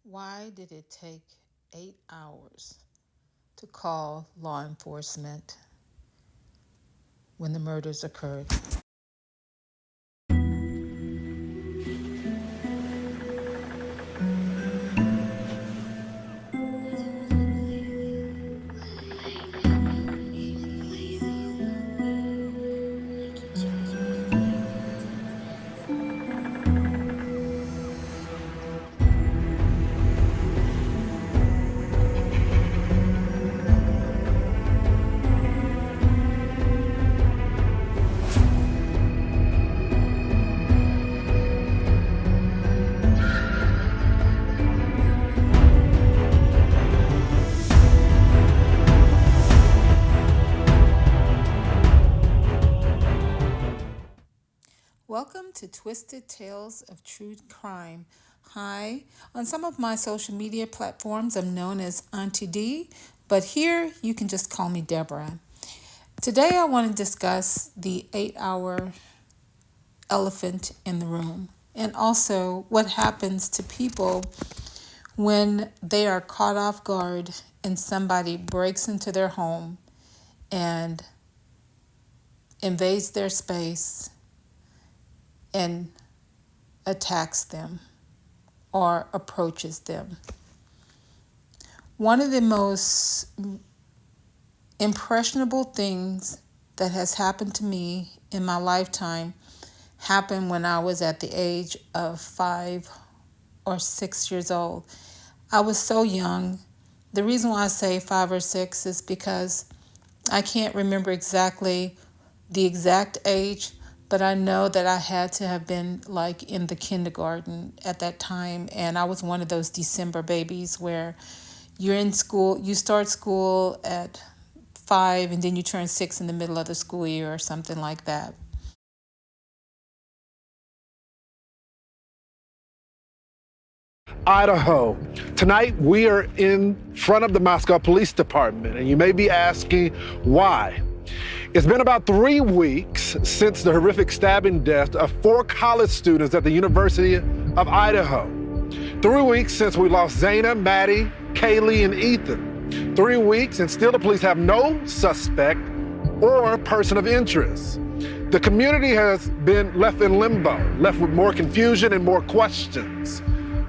Why did it take 8 hours to call law enforcement when the murders occurred? Welcome to Twisted Tales of True Crime. Hi, on some of my social media platforms, I'm known as auntteadee, but here you can just call me Deborah. Today, I want to discuss the 8-hour elephant in the room and also what happens to people when they are caught off guard and somebody breaks into their home and invades their space and attacks them or approaches them. One of the most impressionable things that has happened to me in my lifetime happened when I was at the age of 5 or 6 years old. I was so young. The reason why I say 5 or 6 is because I can't remember exactly the exact age, but I know that I had to have been like in the kindergarten at that time. And I was one of those December babies where you're in school, you start school at 5 and then you turn 6 in the middle of the school year or something like that. Idaho. Tonight we are in front of the Moscow Police Department, and you may be asking why. It's been about 3 weeks since the horrific stabbing death of 4 college students at the University of Idaho. 3 weeks since we lost Zayna, Maddie, Kaylee, and Ethan. 3 weeks and still the police have no suspect or person of interest. The community has been left in limbo, left with more confusion and more questions.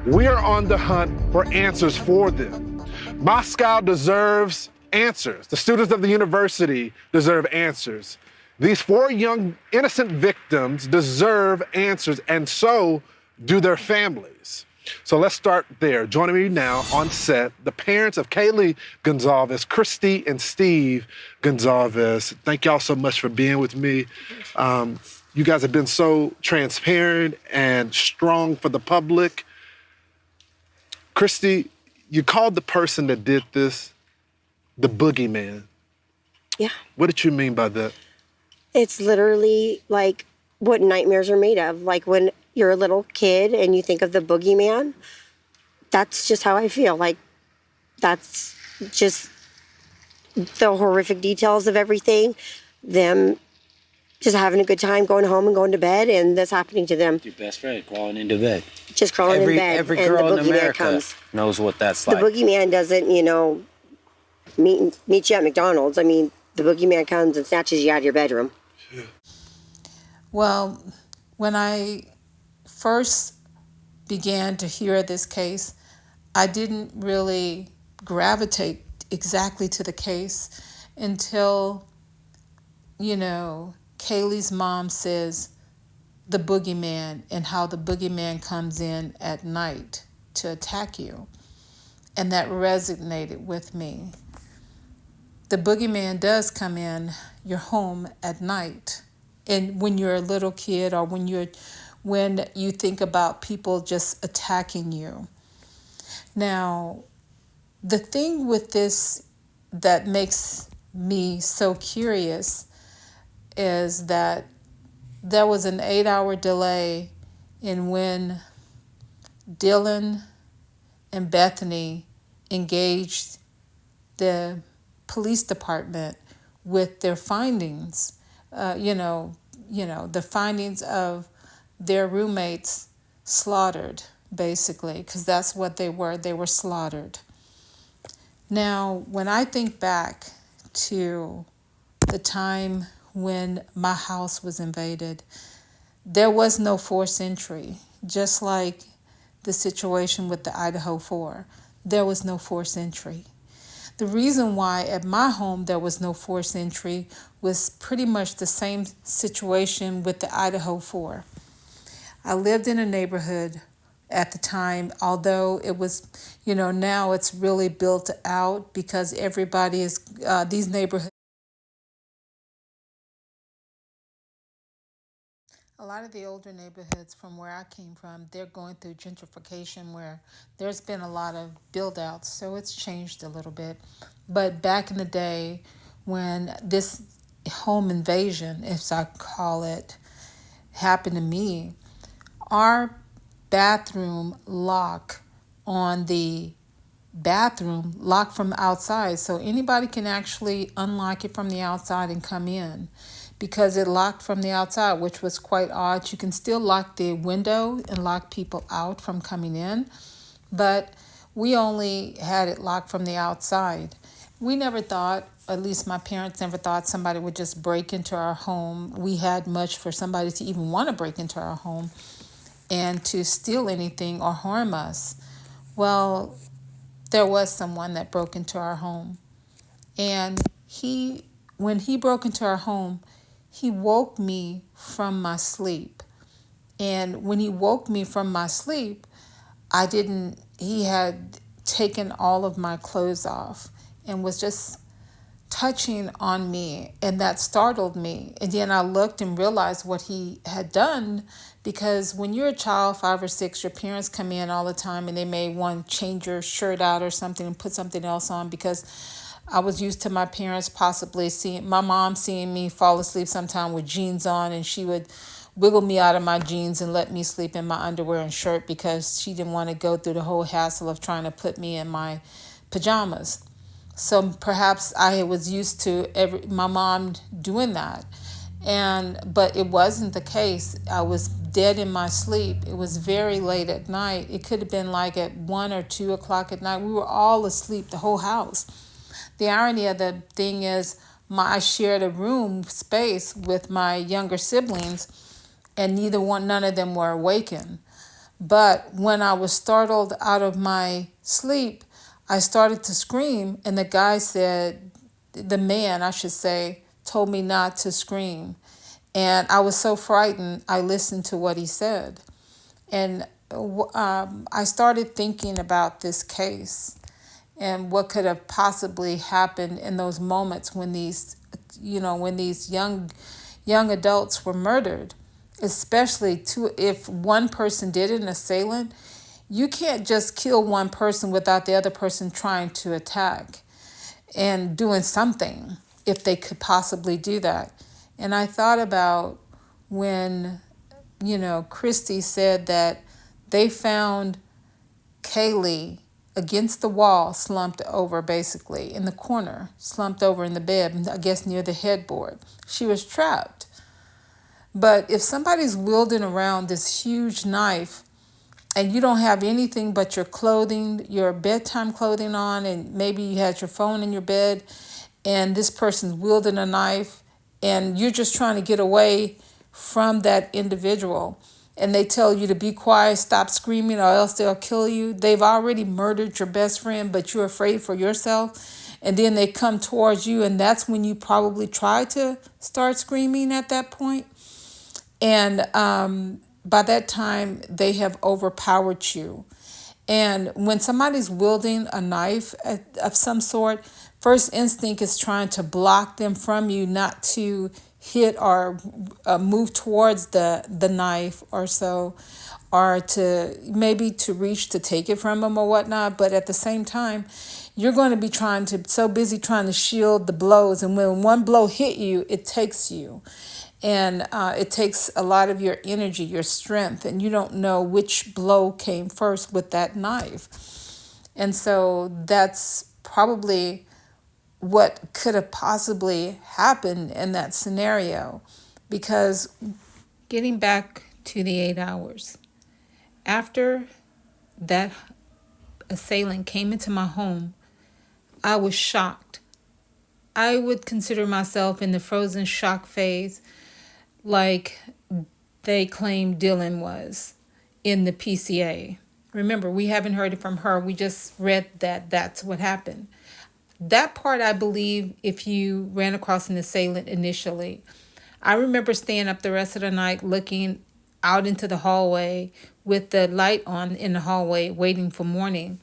We are on the hunt for answers for them. Moscow deserves answers. The students of the university deserve answers. These 4 young innocent victims deserve answers, and so do their families. So let's start there. Joining me now on set, the parents of Kaylee Gonzalez, Christy and Steve Gonzalez. Thank y'all so much for being with me. You guys have been so transparent and strong for the public. Christy, you called the person that did this the boogeyman. Yeah. What did you mean by that? It's literally like what nightmares are made of. Like when you're a little kid and you think of the boogeyman, that's just how I feel. Like that's just the horrific details of everything. Them just having a good time, going home and going to bed, and this happening to them. Your best friend crawling into bed. Just crawling in bed. Every and girl the in boogeyman America comes. knows what that's The like. boogeyman doesn't, meet you at McDonald's. I mean, the boogeyman comes and snatches you out of your bedroom. Well, when I first began to hear this case, I didn't really gravitate exactly to the case until, Kaylee's mom says the boogeyman and how the boogeyman comes in at night to attack you. And that resonated with me. The boogeyman does come in your home at night. And when you're a little kid or when you think about people just attacking you. Now, the thing with this that makes me so curious is that there was an 8-hour delay in when Dylan and Bethany engaged the police department with their findings. The findings of their roommates slaughtered basically, because that's what they were. They were slaughtered. Now, when I think back to the time when my house was invaded, there was no forced entry, just like the situation with the Idaho 4. There was no forced entry. The reason why at my home there was no forced entry was pretty much the same situation with the Idaho 4. I lived in a neighborhood at the time, although it was, now it's really built out because everybody is, these neighborhoods, a lot of the older neighborhoods from where I came from, they're going through gentrification where there's been a lot of build outs, so it's changed a little bit. But back in the day when this home invasion, if I call it, happened to me, our bathroom lock on the bathroom locked from outside, so anybody can actually unlock it from the outside and come in because it locked from the outside, which was quite odd. You can still lock the window and lock people out from coming in, but we only had it locked from the outside. We never thought, at least my parents never thought, somebody would just break into our home. We had much for somebody to even want to break into our home and to steal anything or harm us. Well, there was someone that broke into our home. And when he broke into our home, he woke me from my sleep. And when he woke me from my sleep, he had taken all of my clothes off and was just touching on me, and that startled me. And then I looked and realized what he had done, because when you're a child, 5 or 6, your parents come in all the time and they may want to change your shirt out or something and put something else on, because I was used to my parents possibly seeing my mom seeing me fall asleep sometime with jeans on, and she would wiggle me out of my jeans and let me sleep in my underwear and shirt because she didn't want to go through the whole hassle of trying to put me in my pajamas. So perhaps I was used to my mom doing that. But it wasn't the case. I was dead in my sleep. It was very late at night. It could have been like at 1 or 2 o'clock at night. We were all asleep, the whole house. The irony of the thing is, I shared a room space with my younger siblings, and none of them were awakened. But when I was startled out of my sleep, I started to scream, and the man, I should say, told me not to scream. And I was so frightened, I listened to what he said. And I started thinking about this case and what could have possibly happened in those moments when these young adults were murdered, especially if one person did it, an assailant. You can't just kill one person without the other person trying to attack and doing something, if they could possibly do that. And I thought about when, Christy said that they found Kaylee against the wall, slumped over basically in the corner, slumped over in the bed, I guess near the headboard. She was trapped. But if somebody's wielding around this huge knife, and you don't have anything but your clothing, your bedtime clothing on, and maybe you had your phone in your bed, and this person's wielding a knife, and you're just trying to get away from that individual, and they tell you to be quiet, stop screaming, or else they'll kill you. They've already murdered your best friend, but you're afraid for yourself, and then they come towards you, and that's when you probably try to start screaming at that point. And by that time, they have overpowered you. And when somebody's wielding a knife of some sort, first instinct is trying to block them from you, not to hit or move towards the knife or so, or to maybe to reach to take it from them or whatnot. But at the same time, you're going to be so busy trying to shield the blows. And when one blow hit you, it takes you. And it takes a lot of your energy, your strength, and you don't know which blow came first with that knife. And so that's probably what could have possibly happened in that scenario. Because getting back to the 8 hours, after that assailant came into my home, I was shocked. I would consider myself in the frozen shock phase, like they claimed Dylan was in the PCA. Remember, we haven't heard it from her. We just read that that's what happened. That part, I believe, if you ran across an assailant initially. I remember staying up the rest of the night looking out into the hallway with the light on in the hallway, waiting for morning.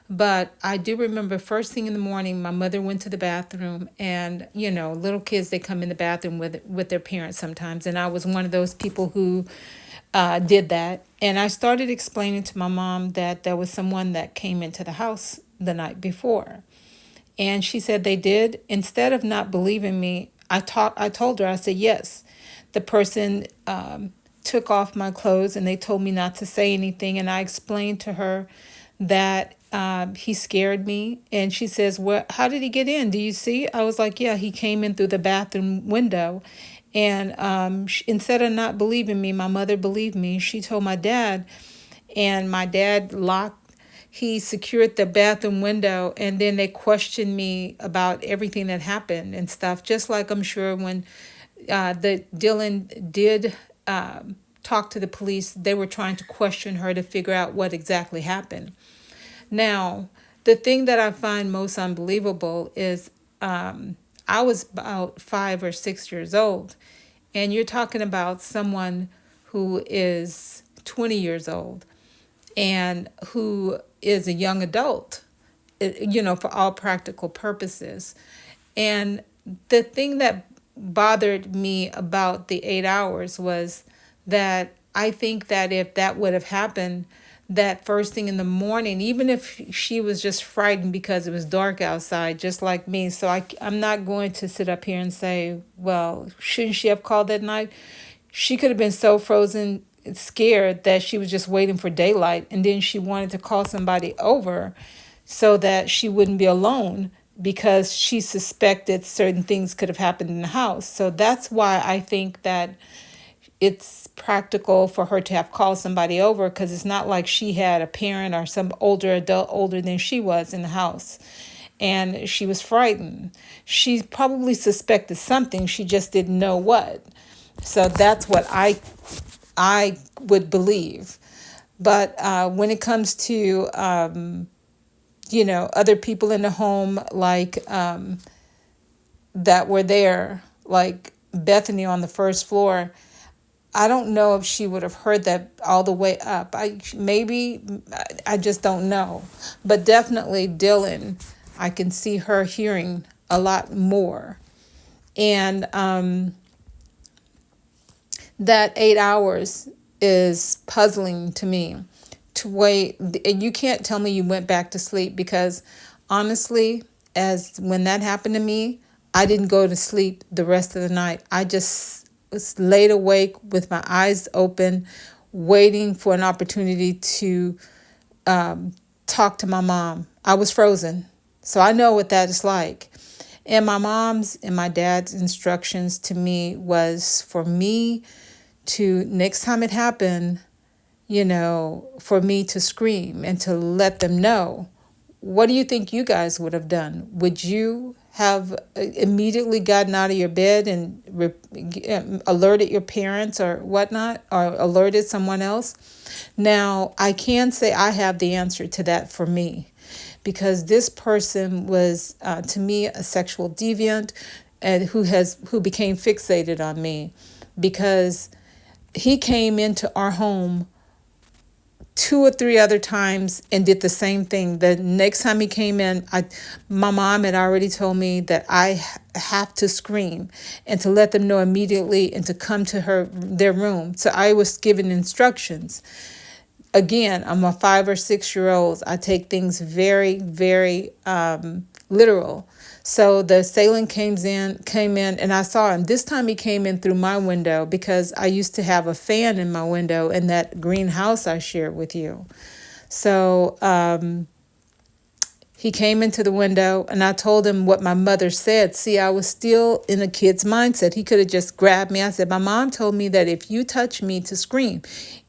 But I do remember first thing in the morning, my mother went to the bathroom, and little kids, they come in the bathroom with their parents sometimes, and I was one of those people who did that. And I started explaining to my mom that there was someone that came into the house the night before. And she said they did. Instead of not believing me, I told her, I said, yes, the person took off my clothes and they told me not to say anything. And I explained to her that he scared me. And she says, well, how did he get in? Do you see? I was like, yeah, he came in through the bathroom window. And instead of not believing me, my mother believed me. She told my dad, and my dad he secured the bathroom window, and then they questioned me about everything that happened and stuff, just like I'm sure when the Dylan did talk to the police, they were trying to question her to figure out what exactly happened. Now, the thing that I find most unbelievable is I was about 5 or 6 years old, and you're talking about someone who is 20 years old and who is a young adult, for all practical purposes. And the thing that bothered me about the 8 hours was that I think that if that would have happened, that first thing in the morning, even if she was just frightened because it was dark outside, just like me. So I'm not going to sit up here and say, well, shouldn't she have called that night? She could have been so frozen, scared that she was just waiting for daylight, and then she wanted to call somebody over so that she wouldn't be alone because she suspected certain things could have happened in the house. So that's why I think that it's practical for her to have called somebody over, because it's not like she had a parent or some older adult older than she was in the house. And she was frightened. She probably suspected something, she just didn't know what. So that's what I would believe. But when it comes to, other people in the home, like that were there, like Bethany on the first floor, I don't know if she would have heard that all the way up. I just don't know. But definitely Dylan, I can see her hearing a lot more. And that 8 hours is puzzling to me. To wait, and you can't tell me you went back to sleep, because honestly, as when that happened to me, I didn't go to sleep the rest of the night. I just was laid awake with my eyes open, waiting for an opportunity to talk to my mom. I was frozen, so I know what that is like. And my mom's and my dad's instructions to me was for me to, next time it happened, for me to scream and to let them know. What do you think you guys would have done? Would you have immediately gotten out of your bed and alerted your parents or whatnot, or alerted someone else? Now, I can say I have the answer to that for me, because this person was, to me, a sexual deviant, and who became fixated on me, because he came into our home 2 or 3 other times and did the same thing. The next time he came in, my mom had already told me that I have to scream and to let them know immediately and to come to their room. So I was given instructions. Again, I'm a 5 or 6 year old. I take things very, very literal. So the assailant came in, and I saw him. This time he came in through my window, because I used to have a fan in my window in that greenhouse I shared with you. So He came into the window, and I told him what my mother said. See, I was still in a kid's mindset. He could have just grabbed me. I said, my mom told me that if you touch me, to scream.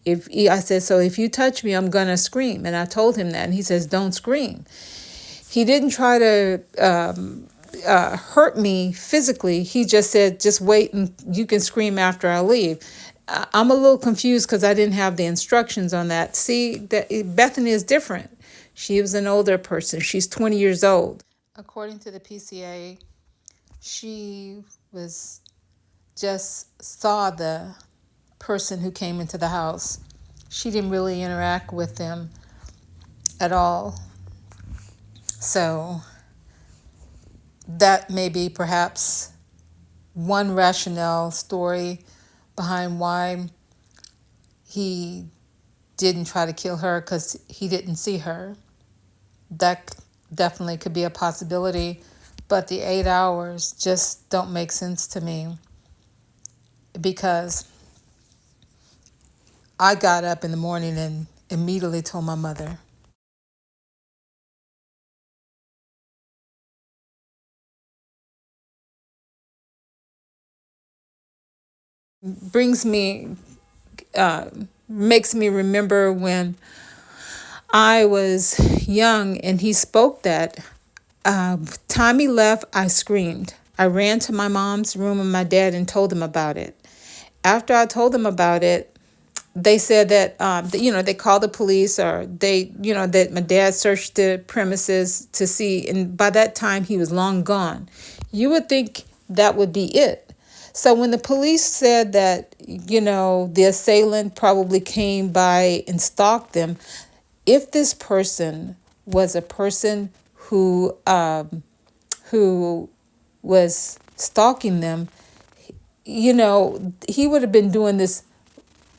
I said, so if you touch me, I'm going to scream. And I told him that, and he says, don't scream. He didn't try to hurt me physically. He just said, just wait and you can scream after I leave. I'm a little confused because I didn't have the instructions on that. See, Bethany is different. She was an older person. She's 20 years old. According to the PCA, she was just saw the person who came into the house. She didn't really interact with them at all. So that may be perhaps one rationale story behind why he didn't try to kill her, because he didn't see her. That definitely could be a possibility, but the 8 hours just don't make sense to me, because I got up in the morning and immediately told my mother. Makes me remember when I was young and he spoke that. Time he left, I screamed. I ran to my mom's room and my dad and told them about it. After I told them about it, they said that, they called the police, or that my dad searched the premises to see. And by that time, he was long gone. You would think that would be it. So when the police said that, the assailant probably came by and stalked them, if this person was a person who was stalking them, he would have been doing this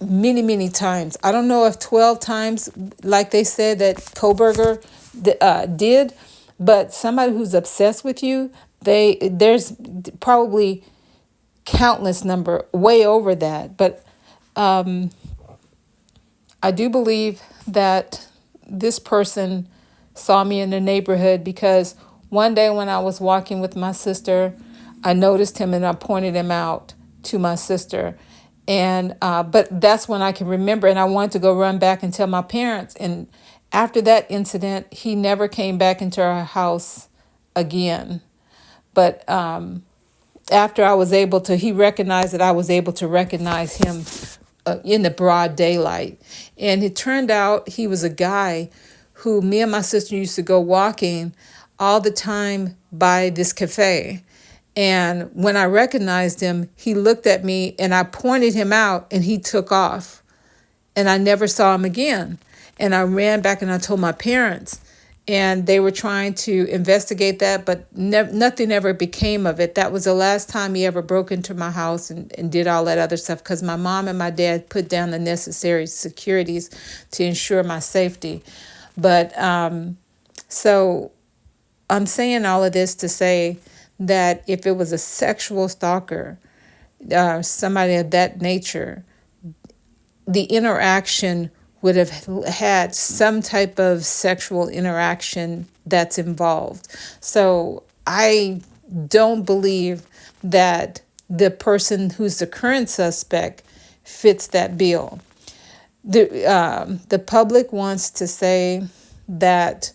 many, many times. I don't know if 12 times, like they said that Kohberger did, but somebody who's obsessed with you, there's probably countless number, way over that. But I do believe that this person saw me in the neighborhood, because one day when I was walking with my sister, I noticed him and I pointed him out to my sister. And but that's when I can remember, and I wanted to go run back and tell my parents. And after that incident, he never came back into our house again. But after he recognized that I was able to recognize him in the broad daylight. And it turned out he was a guy who me and my sister used to go walking all the time by this cafe. And when I recognized him, he looked at me and I pointed him out and he took off. And I never saw him again. And I ran back and I told my parents. And they were trying to investigate that, but nothing ever became of it. That was the last time he ever broke into my house and did all that other stuff, because my mom and my dad put down the necessary securities to ensure my safety. But so I'm saying all of this to say that if it was a sexual stalker, somebody of that nature, the interaction would have had some type of sexual interaction that's involved. So I don't believe that the person who's the current suspect fits that bill. The public wants to say that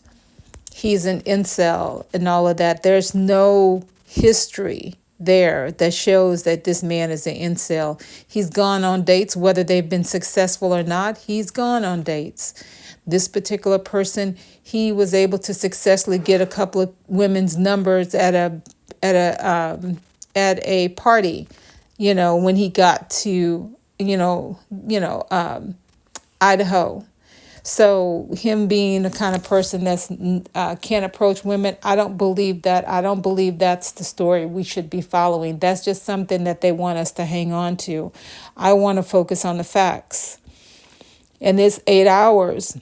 he's an incel and all of that. There's no history there that shows that this man is an incel. He's gone on dates, whether they've been successful or not.'s gone on dates. This particular person, he was able to successfully get a couple of women's numbers at a party, when he got to Idaho. So him being the kind of person that's can't approach women, I don't believe that. I don't believe that's the story we should be following. That's just something that they want us to hang on to. I want to focus on the facts. And this 8 hours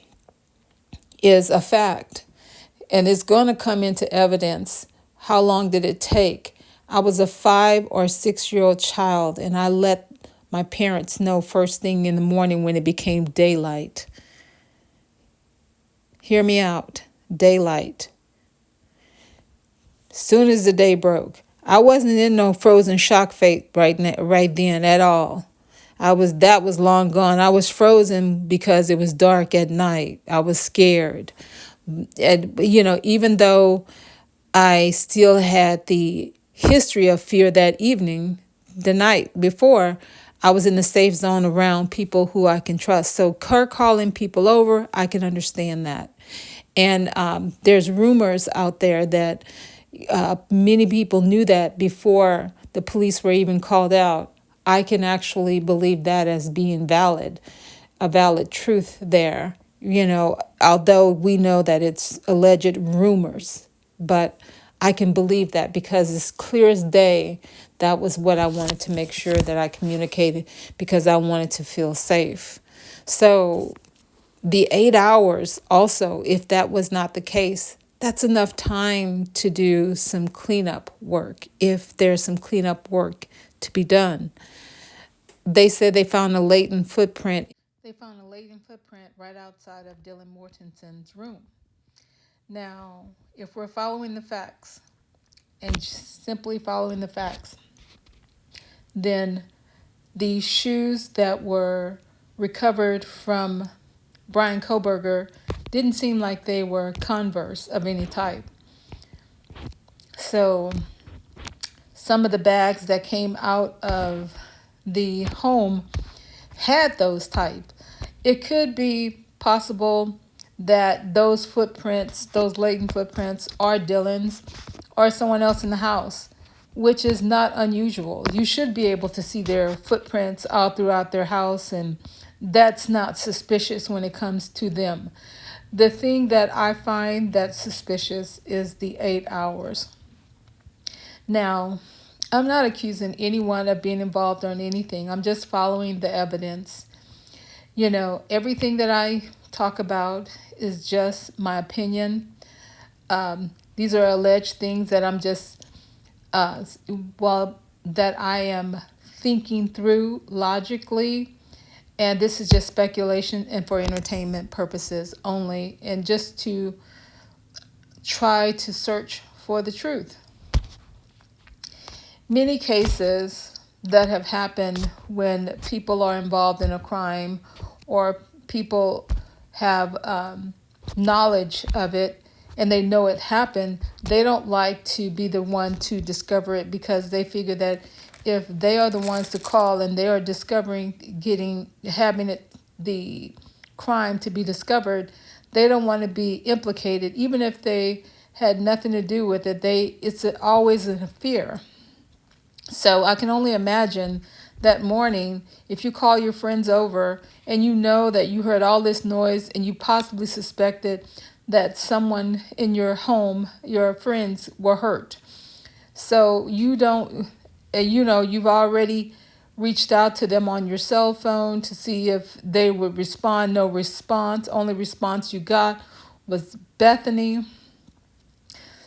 is a fact. And it's going to come into evidence. How long did it take? I was a 5 or 6 year old child, and I let my parents know first thing in the morning when it became daylight. Hear me out. Daylight. Soon as the day broke. I wasn't in no frozen shock fate right then at all. That was long gone. I was frozen because it was dark at night. I was scared. And, even though I still had the history of fear that evening, the night before, I was in the safe zone around people who I can trust. So her calling people over, I can understand that. And there's rumors out there that many people knew that before the police were even called out. I can actually believe that as being valid, a valid truth there, although we know that it's alleged rumors. But I can believe that because it's clear as day. That was what I wanted to make sure that I communicated because I wanted to feel safe. So the 8 hours also, if that was not the case, that's enough time to do some cleanup work, if there's some cleanup work to be done. They said they found a latent footprint. They found a latent footprint right outside of Dylan Mortenson's room. Now, if we're following the facts and simply following the facts, then the shoes that were recovered from Bryan Kohberger didn't seem like they were Converse of any type. So some of the bags that came out of the home had those type. It could be possible that those footprints, those latent footprints, are Dylan's or someone else in the house, which is not unusual. You should be able to see their footprints all throughout their house, and that's not suspicious when it comes to them. The thing that I find that's suspicious is the 8 hours. Now, I'm not accusing anyone of being involved on anything. I'm just following the evidence. Everything that I talk about is just my opinion. These are alleged things that I'm just, that I am thinking through logically. And this is just speculation and for entertainment purposes only, and just to try to search for the truth. Many cases that have happened when people are involved in a crime or people have knowledge of it and they know it happened, they don't like to be the one to discover it because they figure that if they are the ones to call and they are having the crime to be discovered, they don't want to be implicated, even if they had nothing to do with it. It's always a fear. So I can only imagine that morning, if you call your friends over and you know that you heard all this noise and you possibly suspected that someone in your home, your friends, were hurt. So you've already reached out to them on your cell phone to see if they would respond. No response. Only response you got was Bethany.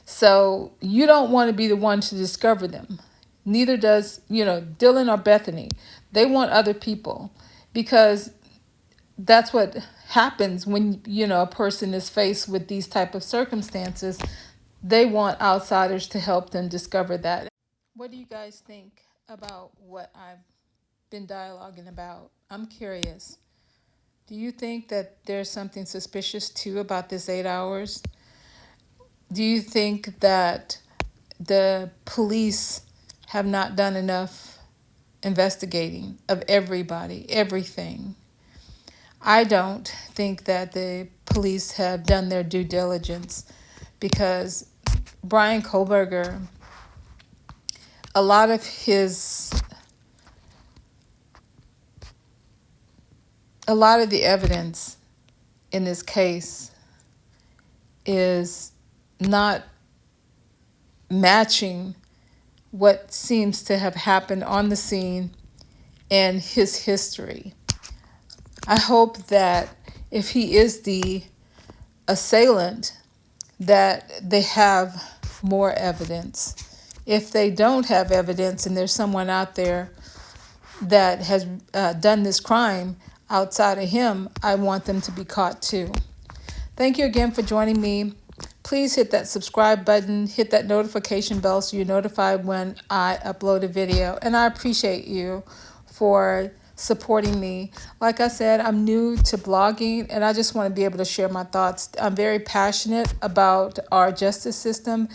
So you don't want to be the one to discover them. Neither does, Dylan or Bethany. They want other people because that's what happens when, a person is faced with these type of circumstances. They want outsiders to help them discover that. What do you guys think about what I've been dialoguing about? I'm curious. Do you think that there's something suspicious too about this 8 hours? Do you think that the police have not done enough investigating of everybody, everything? I don't think that the police have done their due diligence because Bryan Kohberger, a lot of the evidence in this case is not matching what seems to have happened on the scene and his history. I hope that if he is the assailant, that they have more evidence. If they don't have evidence and there's someone out there that has done this crime outside of him, I want them to be caught too. Thank you again for joining me. please hit that subscribe button, hit that notification bell so you're notified when I upload a video. And I appreciate you for supporting me. Like I said, I'm new to blogging and I just want to be able to share my thoughts. I'm very passionate about our justice system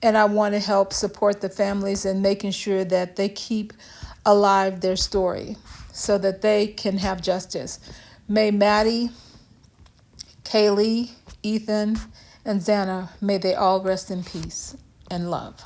and I want to help support the families in making sure that they keep alive their story so that they can have justice. May Maddie, Kaylee, Ethan, and Xana, may they all rest in peace and love.